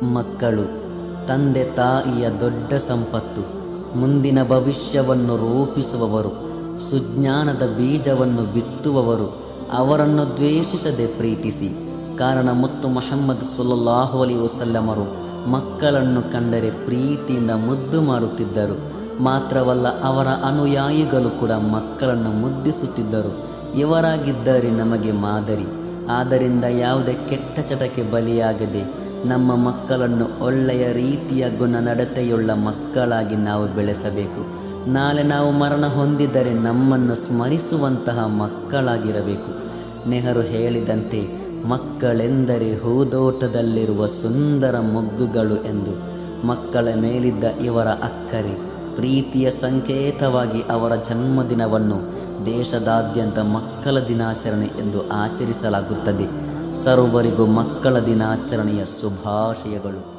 ಮಕ್ಕಳು ತಂದೆ ತಾಯಿಯ ದೊಡ್ಡ ಸಂಪತ್ತು. ಮುಂದಿನ ಭವಿಷ್ಯವನ್ನು ರೂಪಿಸುವವರು, ಸುಜ್ಞಾನದ ಬೀಜವನ್ನು ಬಿತ್ತುವವರು. ಅವರನ್ನು ದ್ವೇಷಿಸದೆ ಪ್ರೀತಿಸಿ. ಕಾರಣ ಮುತ್ತು ಮುಹಮ್ಮದ್ ಸಲ್ಲಲ್ಲಾಹು ಅಲೈಹಿ ವಸಲ್ಲಮರು ಮಕ್ಕಳನ್ನು ಕಂಡರೆ ಪ್ರೀತಿಯಿಂದ ಮುದ್ದು ಮಾಡುತ್ತಿದ್ದರು. ಮಾತ್ರವಲ್ಲ, ಅವರ ಅನುಯಾಯಿಗಳು ಕೂಡ ಮಕ್ಕಳನ್ನು ಮುದ್ದಿಸುತ್ತಿದ್ದರು. ಇವರಾಗಿದ್ದರೆ ನಮಗೆ ಮಾದರಿ. ಆದ್ದರಿಂದ ಯಾವುದೇ ಕೆಟ್ಟ ಚಟಕ್ಕೆ ಬಲಿಯಾಗದೆ ನಮ್ಮ ಮಕ್ಕಳನ್ನು ಒಳ್ಳೆಯ ರೀತಿಯ ಗುಣನಡತೆಯುಳ್ಳ ಮಕ್ಕಳಾಗಿ ನಾವು ಬೆಳೆಸಬೇಕು. ನಾಳೆ ನಾವು ಮರಣ ಹೊಂದಿದರೆ ನಮ್ಮನ್ನು ಸ್ಮರಿಸುವಂತಹ ಮಕ್ಕಳಾಗಿರಬೇಕು. ನೆಹರು ಹೇಳಿದಂತೆ, ಮಕ್ಕಳೆಂದರೆ ಹೂದೋಟದಲ್ಲಿರುವ ಸುಂದರ ಮೊಗ್ಗುಗಳು ಎಂದು. ಮಕ್ಕಳ ಮೇಲಿದ್ದ ಇವರ ಅಕ್ಕರೆ, ಪ್ರೀತಿಯ ಸಂಕೇತವಾಗಿ ಅವರ ಜನ್ಮದಿನವನ್ನು ದೇಶದಾದ್ಯಂತ ಮಕ್ಕಳ ದಿನಾಚರಣೆ ಎಂದು ಆಚರಿಸಲಾಗುತ್ತದೆ. ಸರ್ವರಿಗೂ ಮಕ್ಕಳ ದಿನಾಚರಣೆಯ ಶುಭಾಶಯಗಳು.